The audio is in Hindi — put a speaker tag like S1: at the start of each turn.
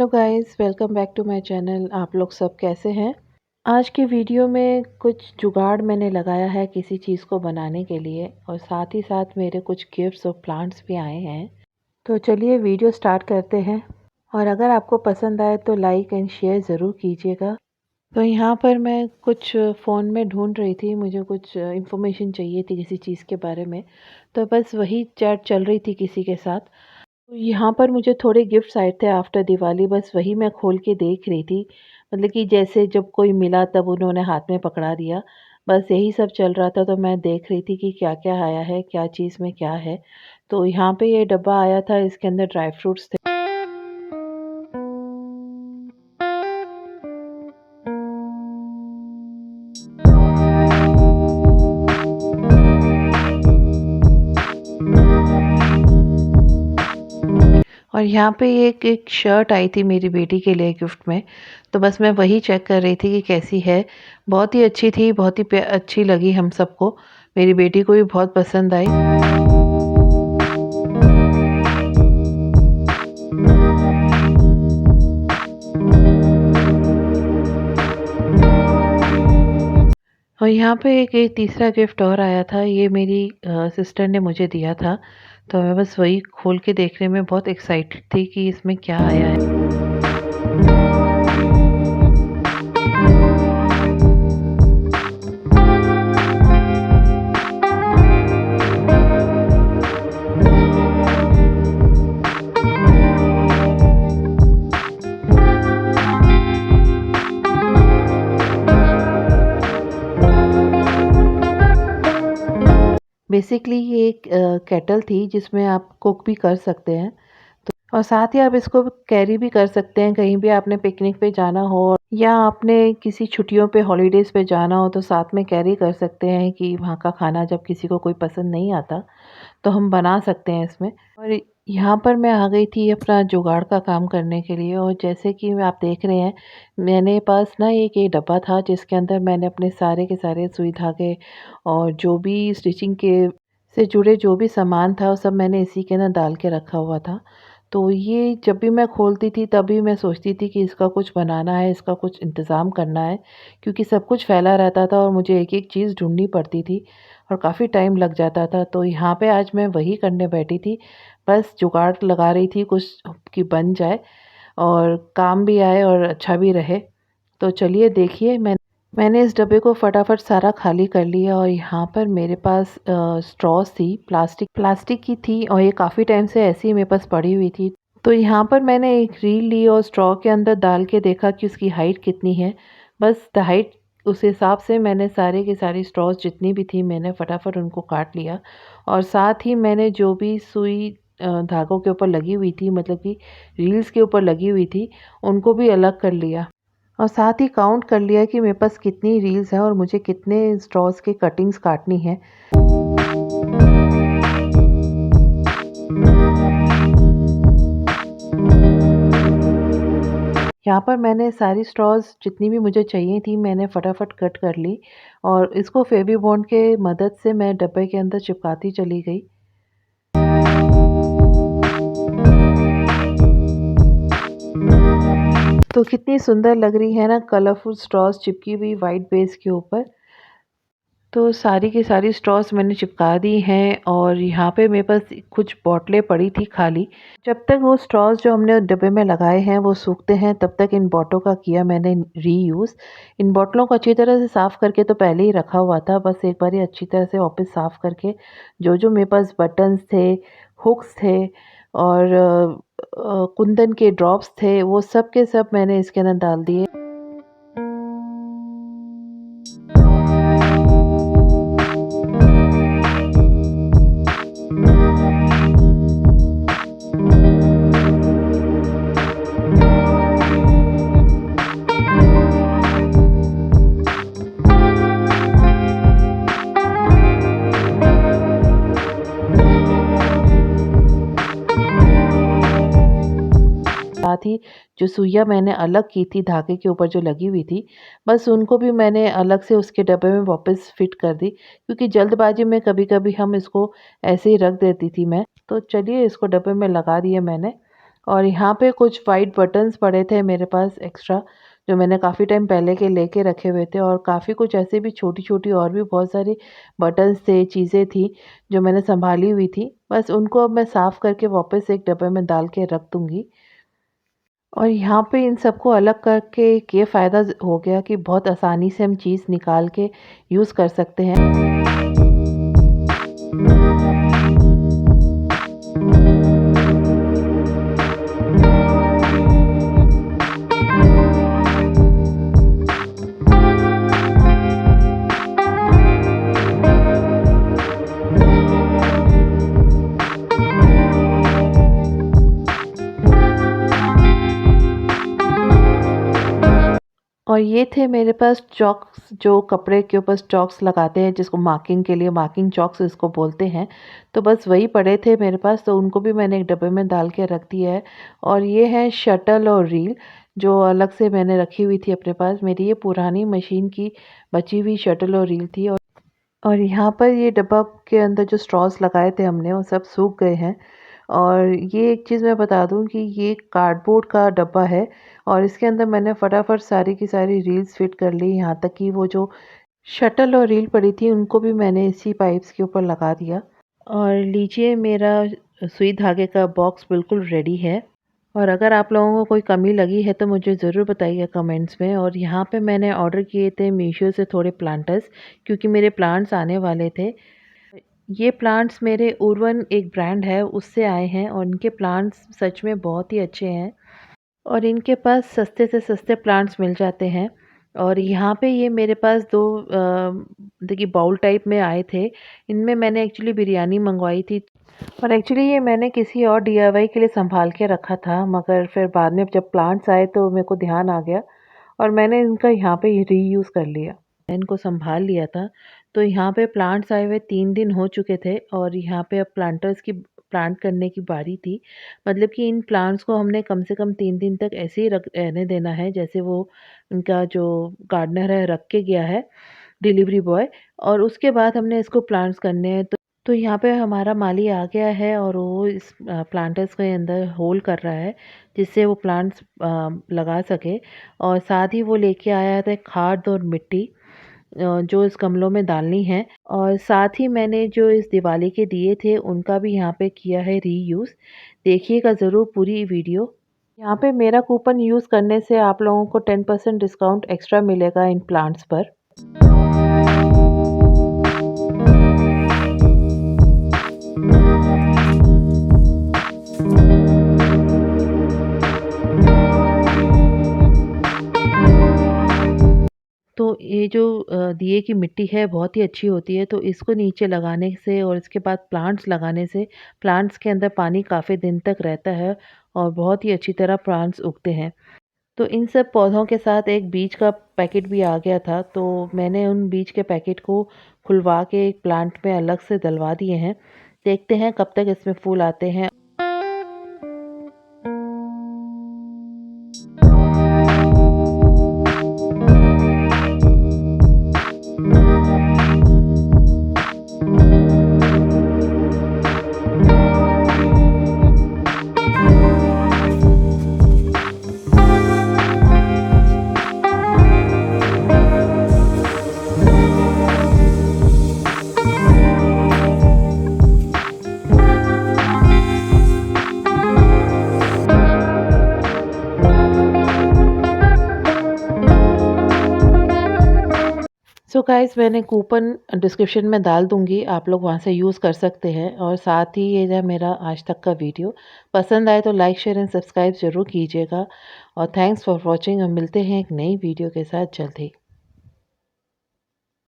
S1: Hello guys, welcome back to my channel. आप लोग सब कैसे हैं? आज के वीडियो में कुछ जुगाड़ मैंने लगाया है किसी चीज़ को बनाने के लिए, और साथ ही साथ मेरे कुछ गिफ्ट्स और प्लांट्स भी आए हैं। तो चलिए वीडियो स्टार्ट करते हैं। और अगर आपको पसंद आए तो लाइक एंड शेयर ज़रूर कीजिएगा। तो यहाँ पर मैं कुछ फ़ोन में ढूंढ रही थी, मुझे कुछ इन्फॉर्मेशन चाहिए थी किसी चीज़ के बारे में। तो बस वही चैट चल रही थी किसी के साथ। तो यहाँ पर मुझे थोड़े गिफ्ट्स आए थे आफ्टर दिवाली, बस वही मैं खोल के देख रही थी। मतलब कि जैसे जब कोई मिला तब उन्होंने हाथ में पकड़ा दिया, बस यही सब चल रहा था। तो मैं देख रही थी कि क्या-क्या आया है, क्या चीज़ में क्या है। तो यहाँ पे ये डब्बा आया था, इसके अंदर ड्राई फ्रूट्स थे। और यहाँ पे एक शर्ट आई थी मेरी बेटी के लिए गिफ्ट में। तो बस मैं वही चेक कर रही थी कि कैसी है। बहुत ही अच्छी थी, बहुत ही अच्छी लगी हम सबको। मेरी बेटी को भी बहुत पसंद आई। और यहाँ पे एक तीसरा गिफ्ट और आया था, ये मेरी सिस्टर ने मुझे दिया था। तो मैं बस वही खोल के देखने में बहुत एक्साइटेड थी कि इसमें क्या आया है। बेसिकली ये एक केटल थी जिसमें आप कुक भी कर सकते हैं। और साथ ही आप इसको कैरी भी कर सकते हैं, कहीं भी आपने पिकनिक पे जाना हो या आपने किसी छुट्टियों पे हॉलीडेज़ पे जाना हो तो साथ में कैरी कर सकते हैं कि वहाँ का खाना जब किसी को कोई पसंद नहीं आता तो हम बना सकते हैं इसमें। और यहाँ पर मैं आ गई थी अपना जुगाड़ का काम करने के लिए। और जैसे कि आप देख रहे हैं, मैंने पास ना एक ये डब्बा था जिसके अंदर मैंने अपने सारे के सारे सुई धागे और जो भी स्टिचिंग के से जुड़े जो भी सामान था वो सब मैंने इसी के अंदर डाल के रखा हुआ था। तो ये जब भी मैं खोलती थी तभी मैं सोचती थी कि इसका कुछ बनाना है, इसका कुछ इंतज़ाम करना है, क्योंकि सब कुछ फैला रहता था और मुझे एक-एक चीज़ ढूँढनी पड़ती थी और काफ़ी टाइम लग जाता था। तो यहाँ पे आज मैं वही करने बैठी थी, बस जुगाड़ लगा रही थी कुछ कि बन जाए और काम भी आए और अच्छा भी रहे। तो चलिए देखिए, मैंने इस डब्बे को फटाफट सारा खाली कर लिया। और यहाँ पर मेरे पास स्ट्रॉज़ थी, प्लास्टिक की थी और ये काफ़ी टाइम से ऐसी ही मेरे पास पड़ी हुई थी। तो यहाँ पर मैंने एक रील ली और स्ट्रॉ के अंदर डाल के देखा कि उसकी हाइट कितनी है। बस द हाइट उस हिसाब से मैंने सारे की सारी स्ट्रॉज़ जितनी भी थी मैंने फटाफट उनको काट लिया। और साथ ही मैंने जो भी सुई धागों के ऊपर लगी हुई थी, मतलब कि रील्स के ऊपर लगी हुई थी, उनको भी अलग कर लिया। और साथ ही काउंट कर लिया कि मेरे पास कितनी रील्स हैं और मुझे कितने स्ट्रॉज़ की कटिंग्स काटनी है। यहाँ पर मैंने सारी स्ट्रॉज़ जितनी भी मुझे चाहिए थी मैंने फटाफट कट कर ली और इसको फेवी बॉन्ड के मदद से मैं डब्बे के अंदर चिपकाती चली गई। तो कितनी सुंदर लग रही है ना, कलरफुल स्ट्रॉज़ चिपकी हुई वाइट बेस के ऊपर। तो सारी की सारी स्ट्रॉज़ मैंने चिपका दी हैं और यहाँ पे मेरे पास कुछ बॉटलें पड़ी थी खाली। जब तक वो स्ट्रॉज़ जो हमने डब्बे में लगाए हैं वो सूखते हैं तब तक इन बॉटलों का किया मैंने रीयूज़। इन बॉटलों को अच्छी तरह से साफ़ करके तो पहले ही रखा हुआ था, बस एक बार अच्छी तरह से वापस साफ़ करके जो मेरे पास बटन्स थे, हुक्स थे और कुंदन के ड्रॉप्स थे, वो सब के सब मैंने इसके अंदर डाल दिए। साथ ही जो सुइयाँ मैंने अलग की थी धागे के ऊपर जो लगी हुई थी, बस उनको भी मैंने अलग से उसके डब्बे में वापस फिट कर दी, क्योंकि जल्दबाजी में कभी-कभी हम इसको ऐसे ही रख देती थी मैं। तो चलिए इसको डब्बे में लगा दिया मैंने और यहाँ पे कुछ वाइट बटन्स पड़े थे मेरे पास एक्स्ट्रा, जो मैंने काफ़ी टाइम पहले के लेके रखे हुए थे। और काफ़ी कुछ ऐसे भी छोटी-छोटी और भी बहुत सारी बटन्स थे, चीज़ें थी जो मैंने सँभाली हुई थी। बस उनको अब मैं साफ़ करके वापस एक डब्बे में डाल के रख दूँगी। और यहाँ पे इन सबको अलग करके एक ये फ़ायदा हो गया कि बहुत आसानी से हम चीज़ निकाल के यूज़ कर सकते हैं। और ये थे मेरे पास चॉक्स, जो कपड़े के ऊपर चॉक्स लगाते हैं, जिसको मार्किंग के लिए मार्किंग चॉक्स इसको बोलते हैं। तो बस वही पड़े थे मेरे पास, तो उनको भी मैंने एक डब्बे में डाल के रख दिया है। और ये है शटल और रील, जो अलग से मैंने रखी हुई थी अपने पास। मेरी ये पुरानी मशीन की बची हुई शटल और रील थी। और यहाँ पर ये डब्बा के अंदर जो स्ट्रॉस लगाए थे हमने, वो सब सूख गए हैं। और ये एक चीज़ मैं बता दूँ कि ये कार्डबोर्ड का डब्बा है और इसके अंदर मैंने फटाफट सारी की सारी रील्स फिट कर ली। यहाँ तक कि वो जो शटल और रील पड़ी थी उनको भी मैंने इसी पाइप्स के ऊपर लगा दिया। और लीजिए, मेरा सुई धागे का बॉक्स बिल्कुल रेडी है। और अगर आप लोगों को कोई कमी लगी है तो मुझे ज़रूर बताइए कमेंट्स में। और यहाँ पे मैंने ऑर्डर किए थे मीशो से थोड़े प्लांटर्स, क्योंकि मेरे प्लांट्स आने वाले थे। ये प्लांट्स मेरे उर्वन एक ब्रांड है उससे आए हैं और इनके प्लांट्स सच में बहुत ही अच्छे हैं। और इनके पास सस्ते से सस्ते प्लांट्स मिल जाते हैं। और यहाँ पे ये मेरे पास दो देखिए बाउल टाइप में आए थे। इनमें मैंने एक्चुअली बिरयानी मंगवाई थी। और एक्चुअली ये मैंने किसी और डीआईवाई के लिए संभाल के रखा था, मगर फिर बाद में जब प्लांट्स आए तो मेरे को ध्यान आ गया और मैंने इनका यहाँ पे रीयूज़ कर लिया। इनको संभाल लिया था। तो यहाँ पे प्लांट्स आए हुए 3 दिन हो चुके थे और यहाँ पे अब प्लांटर्स की प्लांट करने की बारी थी। मतलब कि इन प्लांट्स को हमने कम से कम 3 दिन तक ऐसे ही रहने देना है, जैसे वो उनका जो गार्डनर है रख के गया है, डिलीवरी बॉय। और उसके बाद हमने इसको प्लांट्स करने हैं। तो यहाँ पे हमारा माली आ गया है और वो इस प्लांटर्स के अंदर होल कर रहा है, जिससे वो प्लांट्स लगा सके। और साथ ही वो लेके आया था खाद और मिट्टी, जो इस गमलों में डालनी है। और साथ ही मैंने जो इस दिवाली के दिए थे उनका भी यहाँ पे किया है रीयूज़। देखिएगा ज़रूर पूरी वीडियो। यहाँ पे मेरा कूपन यूज़ करने से आप लोगों को 10% डिस्काउंट एक्स्ट्रा मिलेगा इन प्लांट्स पर। तो ये जो दिए की मिट्टी है बहुत ही अच्छी होती है, तो इसको नीचे लगाने से और इसके बाद प्लांट्स लगाने से प्लांट्स के अंदर पानी काफ़ी दिन तक रहता है और बहुत ही अच्छी तरह प्लांट्स उगते हैं। तो इन सब पौधों के साथ एक बीज का पैकेट भी आ गया था, तो मैंने उन बीज के पैकेट को खुलवा के एक प्लांट में अलग से डलवा दिए हैं। देखते हैं कब तक इसमें फूल आते हैं। सो गाइस, मैंने कूपन डिस्क्रिप्शन में डाल दूँगी, आप लोग वहाँ से यूज़ कर सकते हैं। और साथ ही ये जो मेरा आज तक का वीडियो पसंद आए तो लाइक, शेयर एंड सब्सक्राइब ज़रूर कीजिएगा। और थैंक्स फॉर वॉचिंग। हम मिलते हैं एक नई वीडियो के साथ जल्द ही।